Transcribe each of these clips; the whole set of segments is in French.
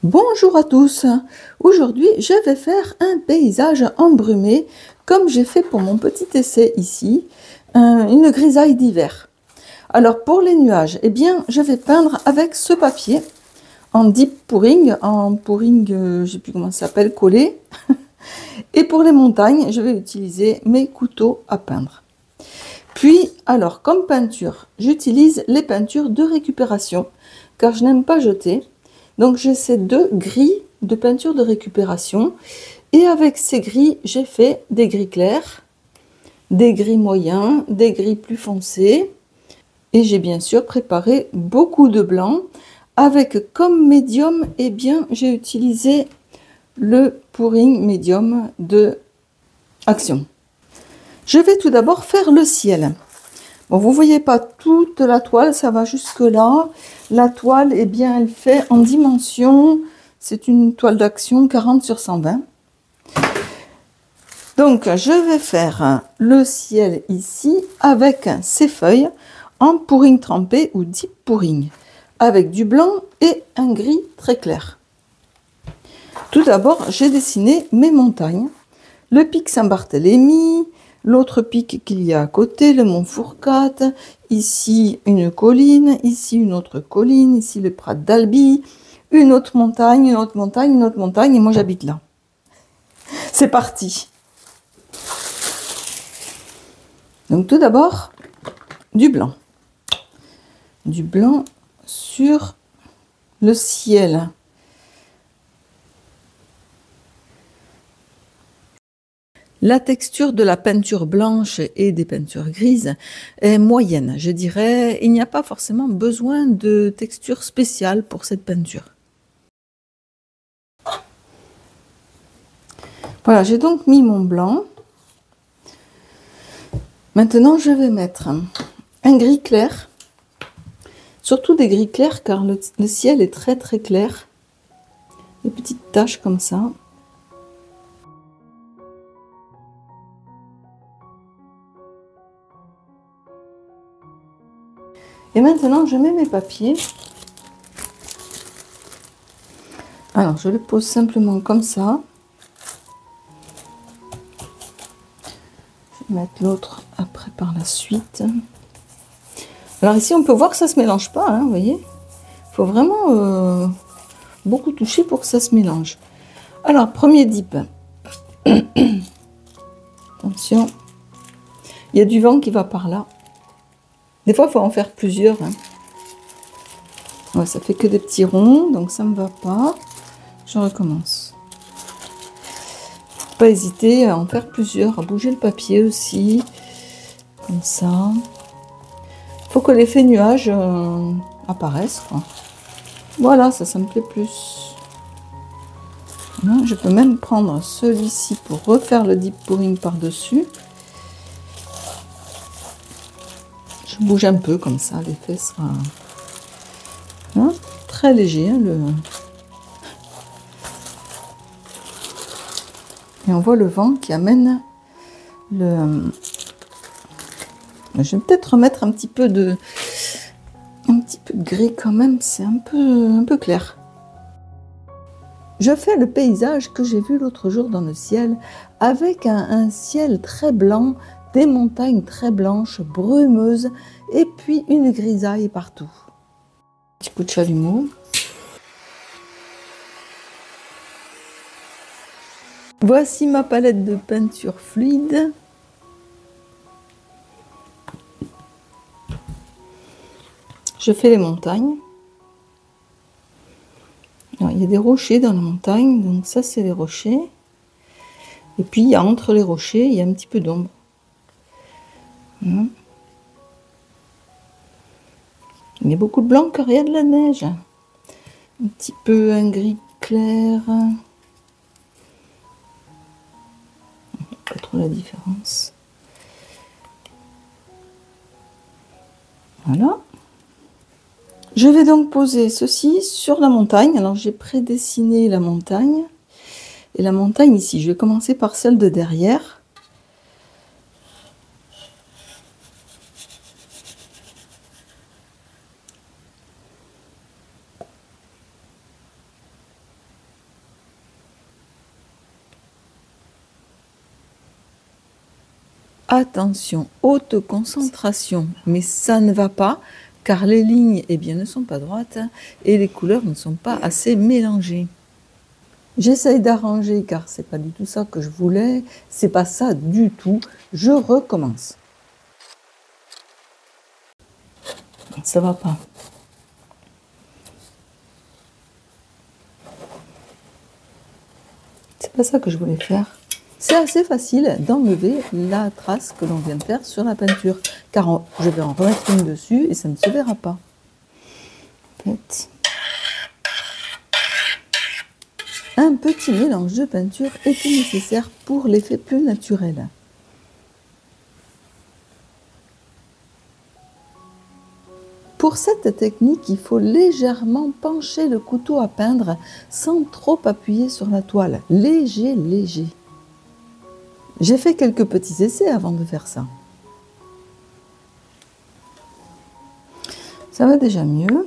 Bonjour à tous. Aujourd'hui, je vais faire un paysage embrumé comme j'ai fait pour mon petit essai ici, une grisaille d'hiver. Alors pour les nuages, eh bien, je vais peindre avec ce papier en deep pouring, je ne sais plus comment ça s'appelle, collé. Et pour les montagnes, je vais utiliser mes couteaux à peindre. Puis, alors, comme peinture, j'utilise les peintures de récupération, car je n'aime pas jeter. Donc, j'ai ces deux gris de peinture de récupération. Et avec ces gris, j'ai fait des gris clairs, des gris moyens, des gris plus foncés. Et j'ai bien sûr préparé beaucoup de blanc. Avec comme médium, eh bien, j'ai utilisé le pouring médium de Action. Je vais tout d'abord faire le ciel. Bon, vous ne voyez pas toute la toile, ça va jusque là. La toile, eh bien, elle fait en dimension, c'est une toile d'Action 40 sur 120. Donc, je vais faire le ciel ici avec ces feuilles en pouring trempé ou deep pouring, avec du blanc et un gris très clair. Tout d'abord, j'ai dessiné mes montagnes. Le pic Saint-Barthélemy, l'autre pic qu'il y a à côté, le mont Fourcade, ici une colline, ici une autre colline, ici le Prat d'Albi, une autre montagne, une autre montagne, une autre montagne, et moi j'habite là. C'est parti. Donc tout d'abord, du blanc. Du blanc sur le ciel. La texture de la peinture blanche et des peintures grises est moyenne, je dirais. Il n'y a pas forcément besoin de texture spéciale pour cette peinture. Voilà, j'ai donc mis mon blanc. Maintenant, je vais mettre un gris clair. Surtout des gris clairs car le ciel est très très clair. Des petites taches comme ça. Et maintenant, je mets mes papiers. Alors, je le pose simplement comme ça. Je vais mettre l'autre après par la suite. Alors ici, on peut voir que ça ne se mélange pas, hein, vous voyez. Il faut vraiment beaucoup toucher pour que ça se mélange. Alors, premier dip. Attention. Il y a du vent qui va par là. Des fois, il faut en faire plusieurs. Hein. Ouais, ça fait que des petits ronds, donc ça ne me va pas. Je recommence. Faut pas hésiter à en faire plusieurs, à bouger le papier aussi. Comme ça. Il faut que l'effet nuage apparaisse. Quoi. Voilà, ça me plaît plus. Voilà, je peux même prendre celui-ci pour refaire le deep pouring par-dessus. Je bouge un peu comme ça, l'effet sera hein, très léger. Hein, Et on voit le vent qui amène le... Je vais peut-être remettre un petit peu de gris quand même, c'est un peu clair. Je fais le paysage que j'ai vu l'autre jour dans le ciel, avec un ciel très blanc, des montagnes très blanches, brumeuses, et puis une grisaille partout. Petit coup de chalumeau. Voici ma palette de peinture fluide. Je fais les montagnes. Alors, il y a des rochers dans la montagne, donc ça c'est les rochers. Et puis il y a entre les rochers, il y a un petit peu d'ombre. Il y a beaucoup de blanc car il y a de la neige. Un petit peu un gris clair. Pas trop la différence. Voilà. Je vais donc poser ceci sur la montagne. Alors j'ai prédessiné la montagne. Et la montagne ici, je vais commencer par celle de derrière. Attention, haute concentration, mais ça ne va pas car les lignes eh bien, ne sont pas droites et les couleurs ne sont pas assez mélangées. J'essaye d'arranger car c'est pas du tout ça que je voulais, c'est pas ça du tout. Je recommence. Ça va pas. C'est pas ça que je voulais faire. C'est assez facile d'enlever la trace que l'on vient de faire sur la peinture, car je vais en remettre une dessus et ça ne se verra pas. En fait, un petit mélange de peinture était nécessaire pour l'effet plus naturel. Pour cette technique, il faut légèrement pencher le couteau à peindre sans trop appuyer sur la toile. Léger, léger. J'ai fait quelques petits essais avant de faire ça. Ça va déjà mieux.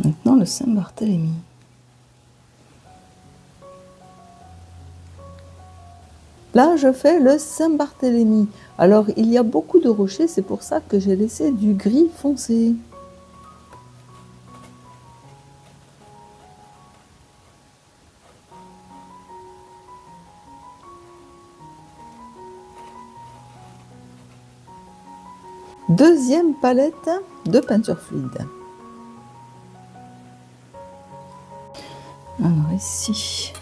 Maintenant, le Saint-Barthélemy. Là, je fais le Saint-Barthélemy. Alors, il y a beaucoup de rochers, c'est pour ça que j'ai laissé du gris foncé. Deuxième palette de peinture fluide. Alors ici.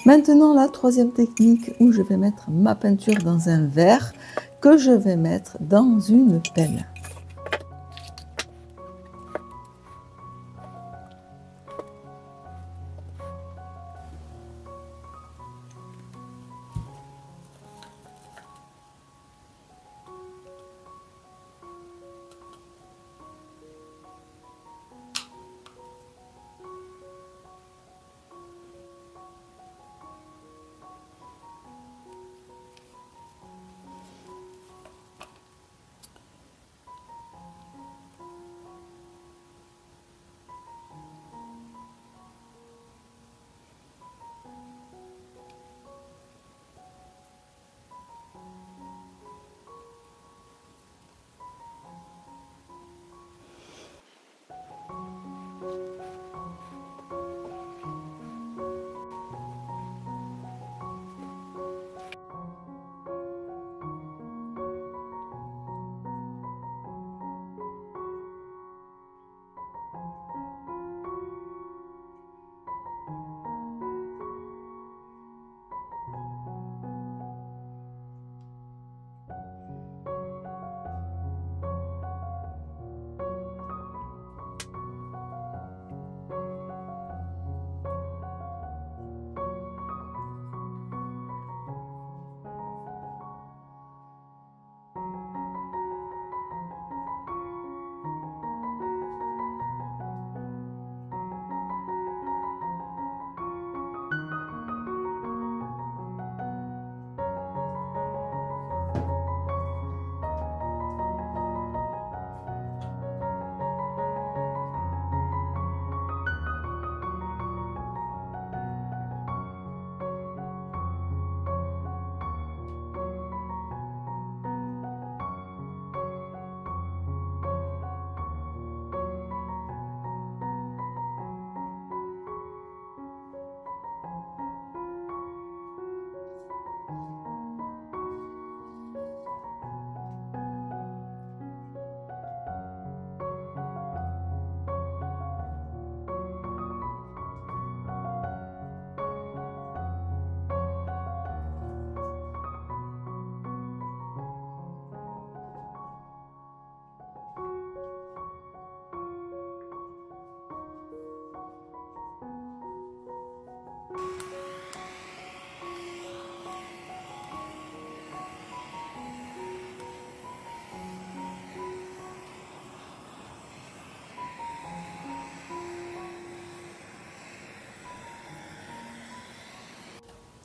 Maintenant, la troisième technique où je vais mettre ma peinture dans un verre que je vais mettre dans une pelle.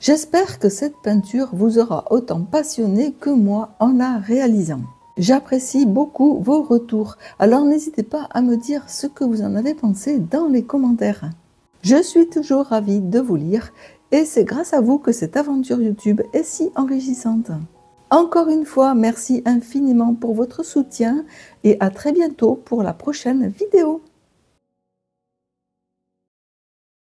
J'espère que cette peinture vous aura autant passionné que moi en la réalisant. J'apprécie beaucoup vos retours, alors n'hésitez pas à me dire ce que vous en avez pensé dans les commentaires. Je suis toujours ravie de vous lire et c'est grâce à vous que cette aventure YouTube est si enrichissante. Encore une fois, merci infiniment pour votre soutien et à très bientôt pour la prochaine vidéo.